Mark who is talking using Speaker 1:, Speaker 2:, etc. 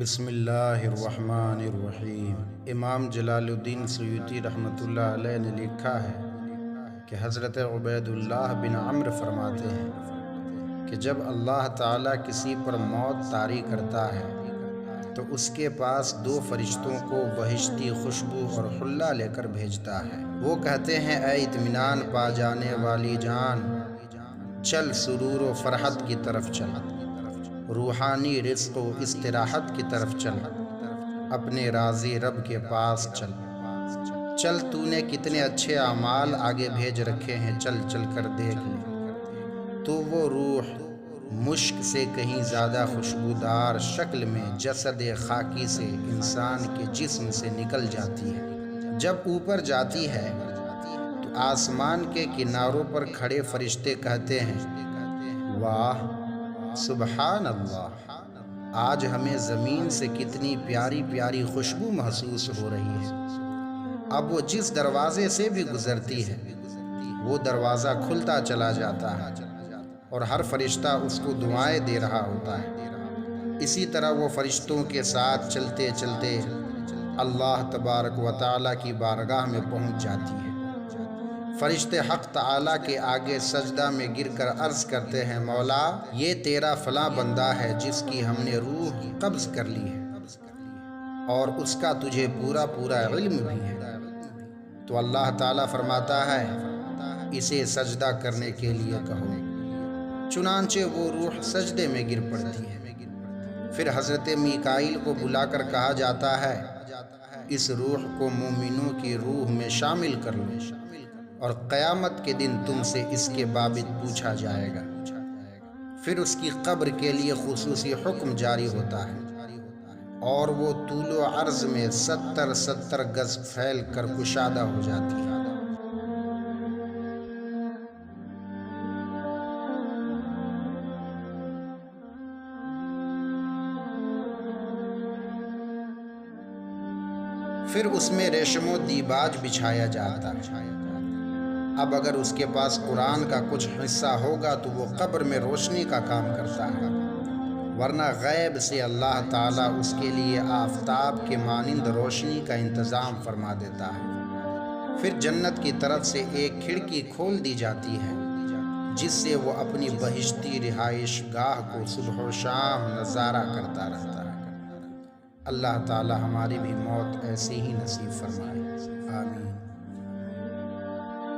Speaker 1: بسم اللہ الرحمن الرحیم۔ امام جلال الدین سیوطی رحمۃ اللہ علیہ نے لکھا ہے کہ حضرت عبید اللہ بن عمرو فرماتے ہیں کہ جب اللہ تعالیٰ کسی پر موت طاری کرتا ہے تو اس کے پاس دو فرشتوں کو بہشتی خوشبو اور حلہ لے کر بھیجتا ہے۔ وہ کہتے ہیں اے اطمینان پا جانے والی جان، چل سرور و فرحت کی طرف چل، روحانی رزق و استراحت کی طرف چل، اپنے راضی رب کے پاس چل، چل تو نے کتنے اچھے اعمال آگے بھیج رکھے ہیں، چل چل کر دیکھ لے۔ تو وہ روح مشک سے کہیں زیادہ خوشبودار شکل میں جسد خاکی سے انسان کے جسم سے نکل جاتی ہے۔ جب اوپر جاتی ہے تو آسمان کے کناروں پر کھڑے فرشتے کہتے ہیں واہ سبحان اللہ، آج ہمیں زمین سے کتنی پیاری پیاری خوشبو محسوس ہو رہی ہے۔ اب وہ جس دروازے سے بھی گزرتی ہے وہ دروازہ کھلتا چلا جاتا ہے اور ہر فرشتہ اس کو دعائیں دے رہا ہوتا ہے۔ اسی طرح وہ فرشتوں کے ساتھ چلتے چلتے اللہ تبارک و تعالیٰ کی بارگاہ میں پہنچ جاتی ہے۔ فرشتے حق تعالیٰ کے آگے سجدہ میں گر کر عرض کرتے ہیں مولا، یہ تیرا فلاں بندہ ہے جس کی ہم نے روح قبض کر لی ہے اور اس کا تجھے پورا پورا علم بھی ہے۔ تو اللہ تعالیٰ فرماتا ہے اسے سجدہ کرنے کے لیے کہو، چنانچہ وہ روح سجدے میں گر پڑتی ہے۔ پھر حضرت میکائیل کو بلا کر کہا جاتا ہے اس روح کو مومنوں کی روح میں شامل کر لو اور قیامت کے دن تم سے اس کے بابت پوچھا جائے گا۔ پھر اس کی قبر کے لیے خصوصی حکم جاری ہوتا ہے اور وہ طول و عرض میں 70 گز پھیل کر کشادہ ہو جاتی ہے۔ پھر اس میں ریشم و دیباج بچھایا جاتا ہے۔ اب اگر اس کے پاس قرآن کا کچھ حصہ ہوگا تو وہ قبر میں روشنی کا کام کرتا ہے، ورنہ غیب سے اللہ تعالیٰ اس کے لیے آفتاب کے مانند روشنی کا انتظام فرما دیتا ہے۔ پھر جنت کی طرف سے ایک کھڑکی کھول دی جاتی ہے جس سے وہ اپنی بہشتی رہائش گاہ کو صبح و شام نظارہ کرتا رہتا ہے۔ اللہ تعالیٰ ہماری بھی موت ایسے ہی نصیب فرمائے، آمین۔